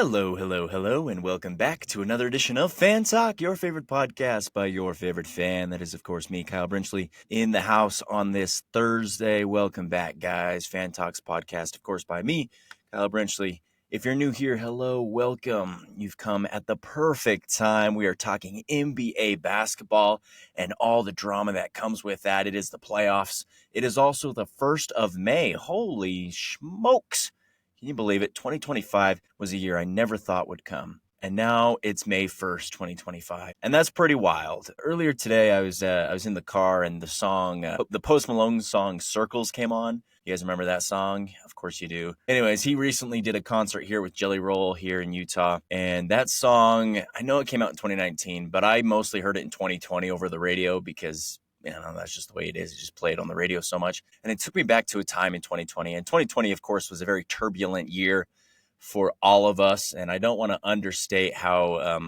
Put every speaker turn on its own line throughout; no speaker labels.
Hello, hello, hello, and welcome back to another edition of Fan Talk, your favorite podcast by your favorite fan. That is, of course, me, Kyle Brinchley, in the house on this Thursday. Welcome back, guys. Fan Talk's podcast, of course, by me, Kyle Brinchley. If you're new here, hello, welcome. You've come at the perfect time. We are talking NBA basketball and all the drama that comes with that. It is the playoffs. It is also the 1st of May. Holy smokes. Can you believe it? 2025 was a year I never thought would come. And now it's May 1st, 2025. And that's pretty wild. Earlier today, I was in the car and the Post Malone song Circles came on. You guys remember that song? Of course you do. Anyways, he recently did a concert here with Jelly Roll here in Utah. And that song, I know it came out in 2019, but I mostly heard it in 2020 over the radio because that's just the way it is. It just played on the radio so much. And it took me back to a time in 2020. And 2020, of course, was a very turbulent year for all of us. And I don't want to understate how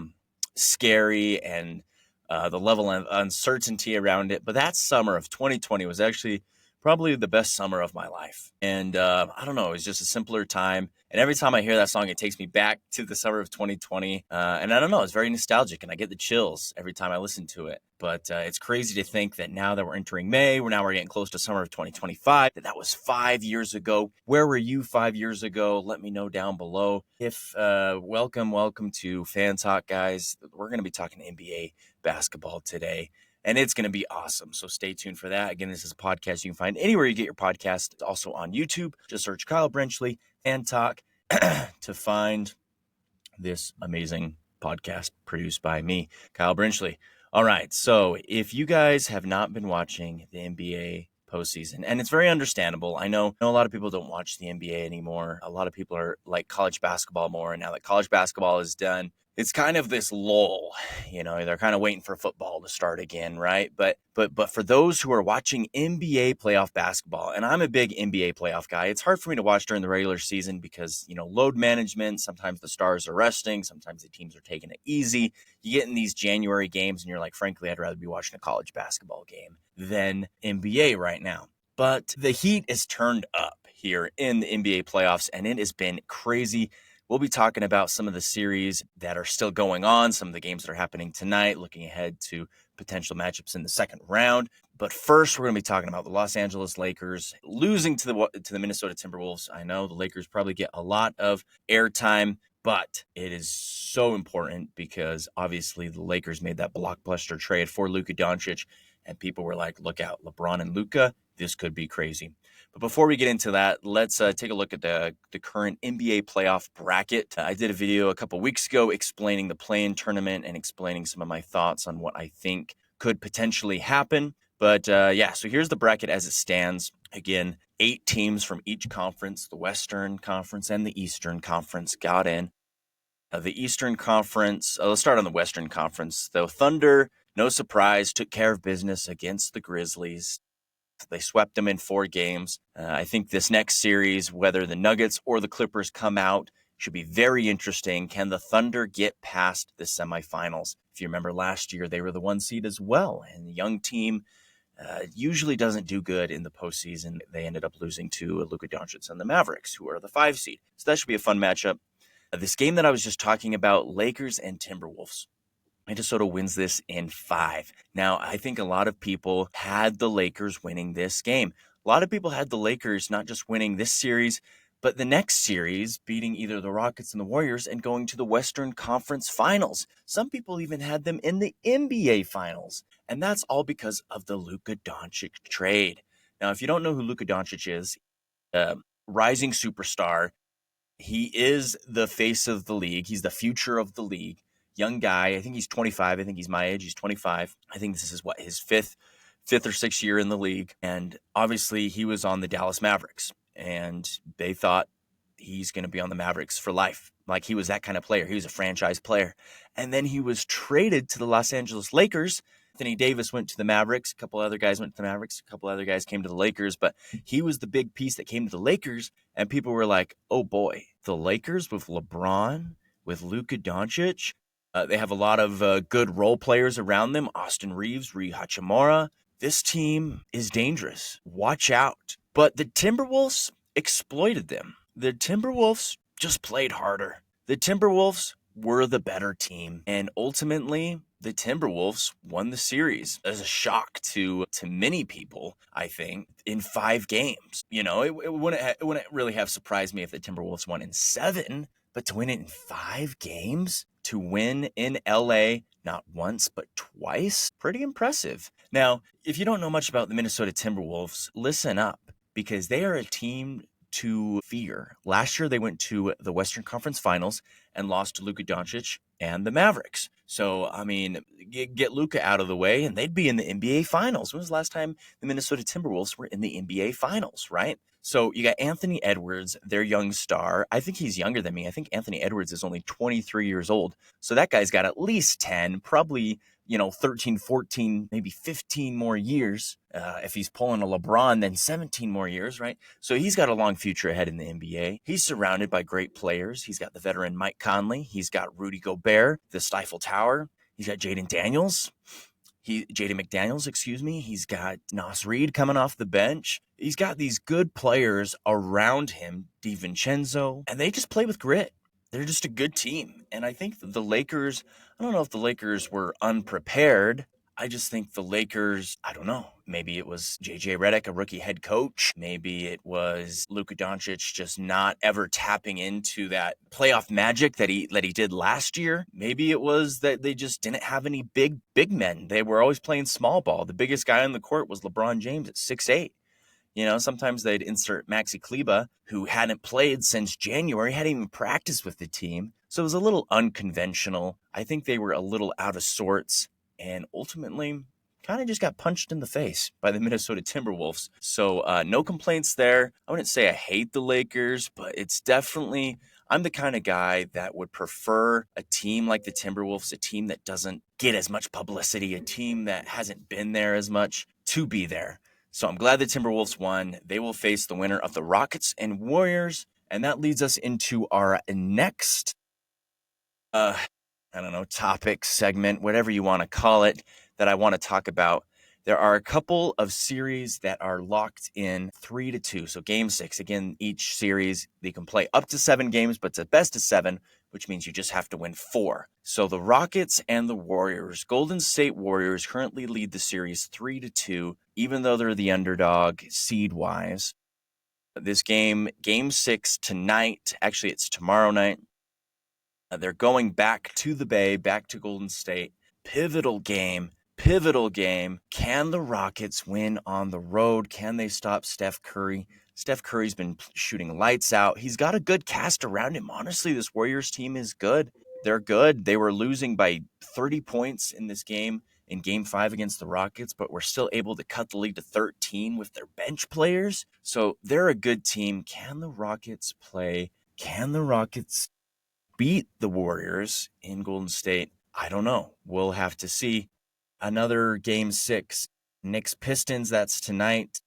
scary and the level of uncertainty around it. But that summer of 2020 was actually probably the best summer of my life. And I don't know, it was just a simpler time. And every time I hear that song, it takes me back to the summer of 2020. And I don't know, it's very nostalgic and I get the chills every time I listen to it. But it's crazy to think that now that we're entering May, we're getting close to summer of 2025, that was 5 years ago. Where were you 5 years ago? Let me know down below. Welcome to Fan Talk, guys. We're going to be talking NBA basketball today. And it's going to be awesome. So stay tuned for that. Again, this is a podcast you can find anywhere you get your podcast. It's also on YouTube. Just search Kyle Brinchley and Talk to find this amazing podcast produced by me, Kyle Brinchley. All right. So if you guys have not been watching the NBA postseason, and it's very understandable. I know a lot of people don't watch the NBA anymore. A lot of people are like college basketball more. And now that college basketball is done, it's kind of this lull, they're kind of waiting for football to start again, right? But for those who are watching NBA playoff basketball, and I'm a big NBA playoff guy, it's hard for me to watch during the regular season because, load management, sometimes the stars are resting, sometimes the teams are taking it easy. You get in these January games and you're like, frankly, I'd rather be watching a college basketball game than NBA right now. But the heat is turned up here in the NBA playoffs, and it has been crazy. We'll be talking about some of the series that are still going on, some of the games that are happening tonight, looking ahead to potential matchups in the second round. But first, we're going to be talking about the Los Angeles Lakers losing to the Minnesota Timberwolves. I know the Lakers probably get a lot of airtime, but it is so important because obviously the Lakers made that blockbuster trade for Luka Doncic, and people were like, look out, LeBron and Luka, this could be crazy. But before we get into that, let's take a look at the current NBA playoff bracket. I did a video a couple weeks ago explaining the play-in tournament and explaining some of my thoughts on what I think could potentially happen. But so here's the bracket as it stands. Again, 8 teams from each conference, the Western Conference and the Eastern Conference got in. The Eastern Conference, let's start on the Western Conference. The Thunder, no surprise, took care of business against the Grizzlies. They swept them in 4 games. I think this next series, whether the Nuggets or the Clippers come out, should be very interesting. Can the Thunder get past the semifinals? If you remember last year, they were the 1 seed as well. And the young team usually doesn't do good in the postseason. They ended up losing to Luka Doncic and the Mavericks, who are the 5 seed. So that should be a fun matchup. This game that I was just talking about, Lakers and Timberwolves. Minnesota wins this in 5. Now, I think a lot of people had the Lakers winning this game. A lot of people had the Lakers not just winning this series, but the next series, beating either the Rockets and the Warriors and going to the Western Conference Finals. Some people even had them in the NBA Finals. And that's all because of the Luka Doncic trade. Now, if you don't know who Luka Doncic is, rising superstar, he is the face of the league. He's the future of the league. Young guy. I think he's 25. I think he's my age. He's 25. I think this is his fifth or sixth year in the league. And obviously he was on the Dallas Mavericks, and they thought he's going to be on the Mavericks for life. Like, he was that kind of player. He was a franchise player. And then he was traded to the Los Angeles Lakers. Anthony Davis went to the Mavericks. A couple other guys went to the Mavericks. A couple other guys came to the Lakers, but he was the big piece that came to the Lakers. And people were like, oh boy, the Lakers with LeBron, with Luka Doncic. They have a lot of good role players around them. Austin Reeves, Rui Hachimura. This team is dangerous. Watch out. But the Timberwolves exploited them. The Timberwolves just played harder. The Timberwolves were the better team, and ultimately the Timberwolves won the series as a shock to many people, I think, in 5 games. It wouldn't really have surprised me if the Timberwolves won in 7, but to win it in 5 games, to win in LA not once but twice, pretty impressive. Now, if you don't know much about the Minnesota Timberwolves, listen up, because they are a team to fear. Last year, they went to the Western Conference Finals and lost to Luka Doncic and the Mavericks. So, I mean, get Luka out of the way, and they'd be in the NBA Finals. When was the last time the Minnesota Timberwolves were in the NBA Finals, right? So you got Anthony Edwards, their young star. I think he's younger than me. I think Anthony Edwards is only 23 years old. So that guy's got at least 10, probably 13, 14, maybe 15 more years. If he's pulling a LeBron, then 17 more years, right? So he's got a long future ahead in the NBA. He's surrounded by great players. He's got the veteran Mike Conley. He's got Rudy Gobert, the Stifle Tower. He's got Jaden McDaniels, excuse me. He's got Nas Reed coming off the bench. He's got these good players around him, DiVincenzo, and they just play with grit. They're just a good team. And I think the Lakers, I don't know if the Lakers were unprepared. I just think the Lakers, I don't know, maybe it was JJ Redick, a rookie head coach. Maybe it was Luka Doncic just not ever tapping into that playoff magic that he did last year. Maybe it was that they just didn't have any big men. They were always playing small ball. The biggest guy on the court was LeBron James at 6'8". Sometimes they'd insert Maxi Kleber, who hadn't played since January, hadn't even practiced with the team. So it was a little unconventional. I think they were a little out of sorts, and ultimately kind of just got punched in the face by the Minnesota Timberwolves. So no complaints there. I wouldn't say I hate the Lakers, but it's definitely, I'm the kind of guy that would prefer a team like the Timberwolves, a team that doesn't get as much publicity, a team that hasn't been there as much, to be there. So I'm glad the Timberwolves won. They will face the winner of the Rockets and Warriors. And that leads us into our next, topic, segment, whatever you want to call it, that I want to talk about. There are a couple of series that are locked in 3-2. So game 6, again, each series, they can play up to 7 games, but it's a best of 7, which means you just have to win 4. So the Rockets and the Warriors, Golden State Warriors currently lead the series 3-2, even though they're the underdog seed-wise. This game 6 tonight, actually it's tomorrow night. They're going back to the Bay, back to Golden State. Pivotal game. Can the Rockets win on the road? Can they stop Steph Curry? Steph Curry's been shooting lights out. He's got a good cast around him. Honestly, this Warriors team is good. They're good. They were losing by 30 points in this game, in Game 5 against the Rockets, but were still able to cut the lead to 13 with their bench players. So they're a good team. Can the Rockets play? Can the Rockets beat the Warriors in Golden State? I don't know. We'll have to see. Another Game 6, Knicks Pistons, that's tonight.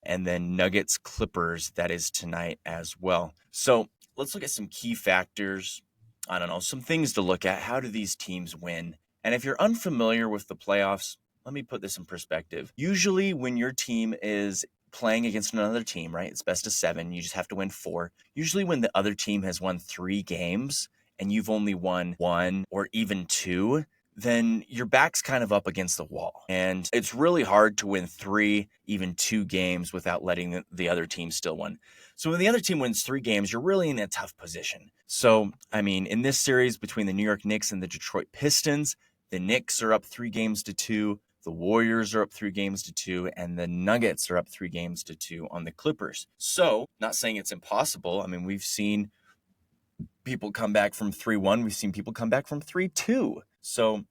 And then Nuggets Clippers, that is tonight as well. So let's look at some key factors. I don't know, some things to look at. How do these teams win? And if you're unfamiliar with the playoffs, let me put this in perspective. Usually when your team is playing against another team, right? It's best of 7. You just have to win 4. Usually when the other team has won 3 games and you've only won 1 or even 2, then your back's kind of up against the wall. And it's really hard to win 3, even 2 games without letting the other team still win. So when the other team wins 3 games, you're really in a tough position. So, I mean, in this series between the New York Knicks and the Detroit Pistons, the Knicks are up 3-2. The Warriors are up 3-2, and the Nuggets are up 3-2 on the Clippers. So, not saying it's impossible. I mean, we've seen people come back from 3-1. We've seen people come back from 3-2. So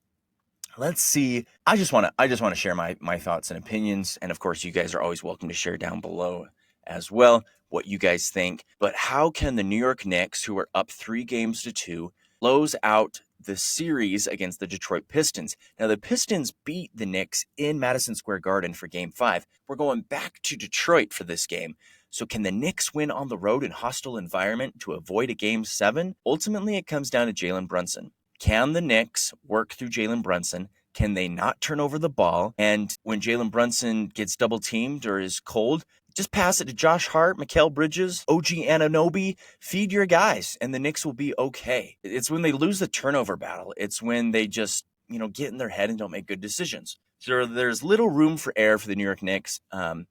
let's see. I just want to share my thoughts and opinions. And of course, you guys are always welcome to share down below as well what you guys think. But how can the New York Knicks, who are up 3-2, close out the series against the Detroit Pistons? Now, the Pistons beat the Knicks in Madison Square Garden for Game 5. We're going back to Detroit for this game. So can the Knicks win on the road in hostile environment to avoid a Game 7? Ultimately, it comes down to Jalen Brunson. Can the Knicks work through Jalen Brunson? Can they not turn over the ball? And when Jalen Brunson gets double teamed or is cold, Just pass it to Josh Hart, Mikal Bridges, OG Anunoby. Feed your guys, and the Knicks will be okay. It's when they lose the turnover battle. It's when they just, get in their head and don't make good decisions. So there's little room for error for the New York Knicks,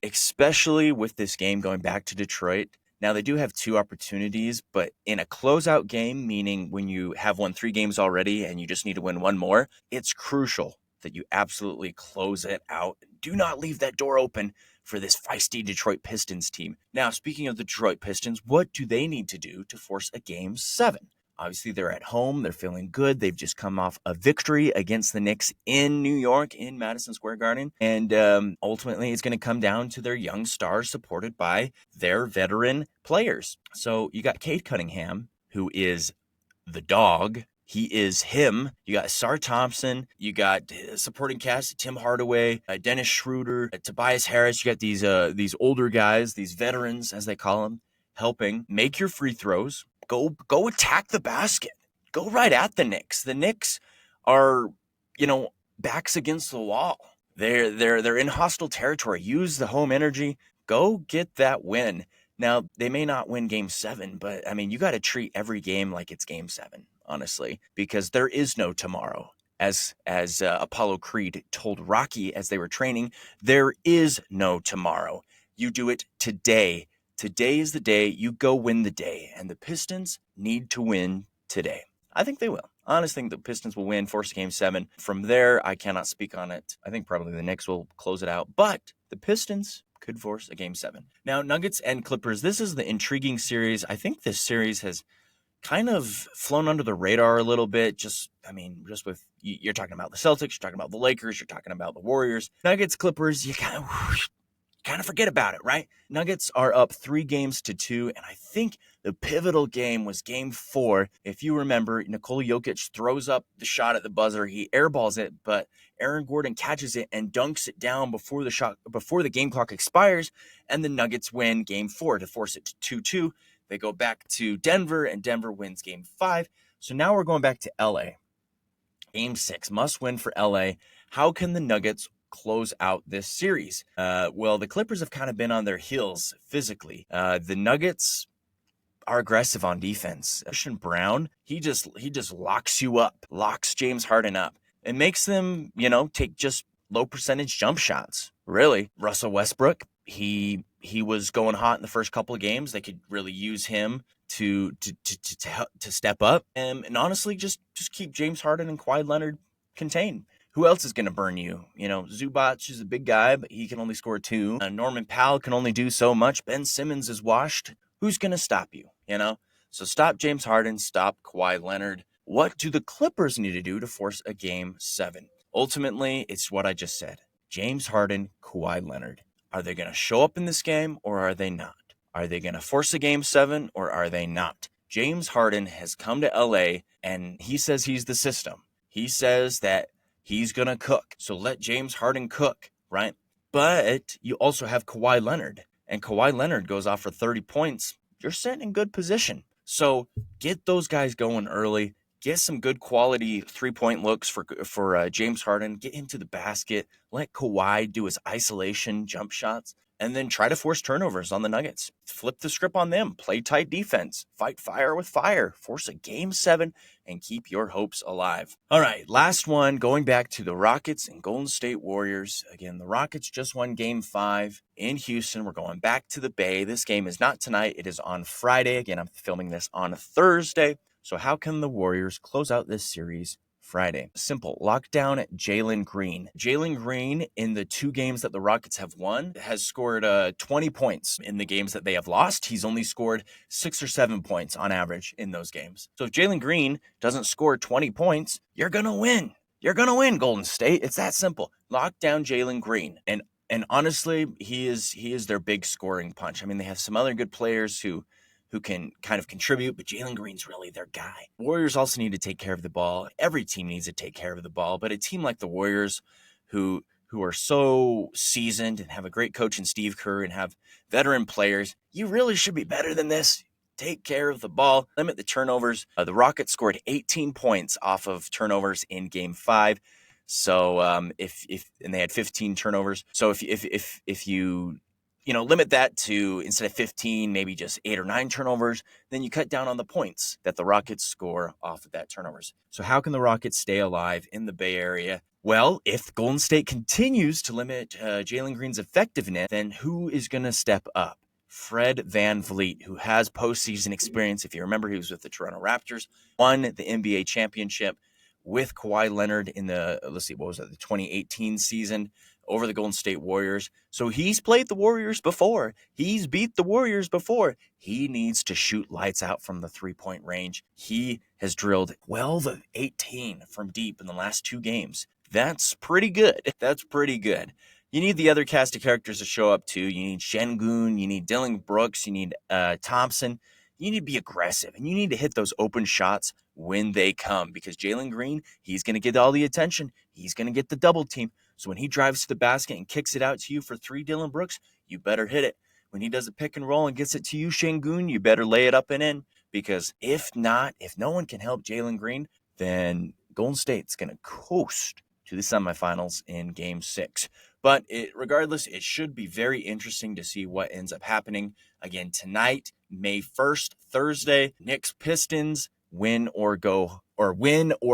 especially with this game going back to Detroit. Now, they do have 2 opportunities, but in a closeout game, meaning when you have won 3 games already and you just need to win 1 more, it's crucial that you absolutely close it out. Do not leave that door open for this feisty Detroit Pistons team. Now, speaking of the Detroit Pistons, what do they need to do to force a Game 7? Obviously, they're at home. They're feeling good. They've just come off a victory against the Knicks in New York, in Madison Square Garden. And ultimately, it's going to come down to their young stars supported by their veteran players. So you got Cade Cunningham, who is the dog. He is him. You got Sar Thompson. You got supporting cast, Tim Hardaway, Dennis Schroeder, Tobias Harris. You got these older guys, these veterans, as they call them, helping make your free throws. Go attack the basket. Go right at the Knicks. The Knicks are, backs against the wall. They're in hostile territory. Use the home energy. Go get that win. Now, they may not win Game 7, but, you got to treat every game like it's Game 7, honestly, because there is no tomorrow. As Apollo Creed told Rocky as they were training, there is no tomorrow. You do it today. Today is the day. You go win the day. And the Pistons need to win today. I think they will. I honestly think the Pistons will win, force Game 7. From there, I cannot speak on it. I think probably the Knicks will close it out. But the Pistons could force a Game 7. Now, Nuggets and Clippers, this is the intriguing series. I think this series has kind of flown under the radar a little bit. Just with, you're talking about the Celtics, you're talking about the Lakers, you're talking about the Warriors. Nuggets, Clippers, you kind of forget about it, right? Nuggets are up 3-2, and I think the pivotal game was Game 4. If you remember, Nikola Jokic throws up the shot at the buzzer. He airballs it, but Aaron Gordon catches it and dunks it down before the game clock expires, and the Nuggets win Game 4 to force it to 2-2. They go back to Denver, and Denver wins Game 5. So now we're going back to LA. Game 6, must win for LA. How can the Nuggets close out this series? Well, the Clippers have kind of been on their heels physically. The Nuggets are aggressive on defense. Christian Brown, he just locks you up, locks James Harden up. It makes them, take just low percentage jump shots. Really, Russell Westbrook, he was going hot in the first couple of games. They could really use him to step up and honestly just keep James Harden and Kawhi Leonard contained. Who else is going to burn you? Zubac is a big guy, but he can only score 2. Norman Powell can only do so much. Ben Simmons is washed. Who's going to stop you? So stop James Harden, stop Kawhi Leonard. What do the Clippers need to do to force a Game 7? Ultimately, it's what I just said. James Harden, Kawhi Leonard. Are they going to show up in this game or are they not? Are they going to force a Game 7 or are they not? James Harden has come to LA and he says he's the system. He says that he's going to cook. So let James Harden cook, right? But you also have Kawhi Leonard. And Kawhi Leonard goes off for 30 points. You're sitting in good position. So get those guys going early. Get some good quality 3-point looks for James Harden. Get into the basket. Let Kawhi do his isolation jump shots. And then try to force turnovers on the Nuggets. Flip the script on them. Play tight defense. Fight fire with fire. Force a Game 7 and keep your hopes alive. All right, last one. Going back to the Rockets and Golden State Warriors. Again, the Rockets just won Game 5 in Houston. We're going back to the Bay. This game is not tonight. It is on Friday. Again, I'm filming this on Thursday. So how can the Warriors close out this series Friday? Simple. Lock down Jalen Green. Jalen Green, in the 2 games that the Rockets have won, has scored 20 points. In the games that they have lost, he's only scored 6 or 7 points on average in those games. So if Jalen Green doesn't score 20 points, you're going to win. You're going to win, Golden State. It's that simple. Lock down Jalen Green. And honestly, he is their big scoring punch. They have some other good players who can kind of contribute, but Jalen Green's really their guy. Warriors also need to take care of the ball. Every team needs to take care of the ball, but a team like the Warriors who are so seasoned and have a great coach in Steve Kerr and have veteran players, you really should be better than this. Take care of the ball, limit the turnovers. The Rockets scored 18 points off of turnovers in Game 5. So and they had 15 turnovers. So if you limit that to, instead of 15, maybe just 8 or 9 turnovers. Then you cut down on the points that the Rockets score off of that turnovers. So how can the Rockets stay alive in the Bay Area? Well, if Golden State continues to limit Jalen Green's effectiveness, then who is going to step up? Fred VanVleet, who has postseason experience. If you remember, he was with the Toronto Raptors, won the NBA championship with Kawhi Leonard in the 2018 season over the Golden State Warriors. So he's played the Warriors before. He's beat the Warriors before. He needs to shoot lights out from the three-point range. He has drilled 12 of 18 from deep in the last 2 games. That's pretty good. That's pretty good. You need the other cast of characters to show up too. You need Şengün, you need Dillon Brooks, you need Thompson. You need to be aggressive, and you need to hit those open shots when they come, because Jalen Green, he's going to get all the attention. He's going to get the double team. So when he drives to the basket and kicks it out to you for 3, Dillon Brooks, you better hit it. When he does a pick and roll and gets it to you, Şengün, you better lay it up and in, because if not, if no one can help Jalen Green, then Golden State's going to coast to the semifinals in Game 6. But regardless, it should be very interesting to see what ends up happening. Again, tonight, May 1st, Thursday, Knicks Pistons, win or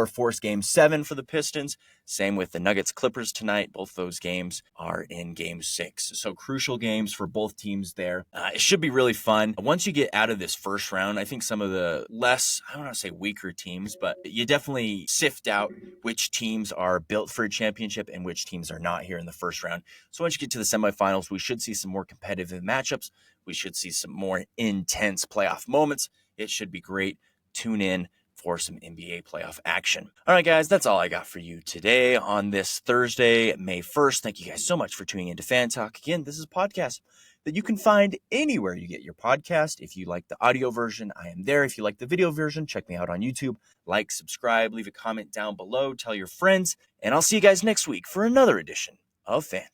force Game 7 for the Pistons. Same with the Nuggets Clippers tonight. Both those games are in Game 6. So crucial games for both teams there. It should be really fun. Once you get out of this first round, I think some of the less, I don't want to say weaker teams, but you definitely sift out which teams are built for a championship and which teams are not here in the first round. So once you get to the semifinals, we should see some more competitive matchups. We should see some more intense playoff moments. It should be great. Tune in for some NBA playoff action. All right, guys, that's all I got for you today on this Thursday, May 1st. Thank you guys so much for tuning into Fan Talk. Again, this is a podcast that you can find anywhere you get your podcast. If you like the audio version, I am there. If you like the video version, check me out on YouTube. Like, subscribe, leave a comment down below, tell your friends, and I'll see you guys next week for another edition of Fan Talk.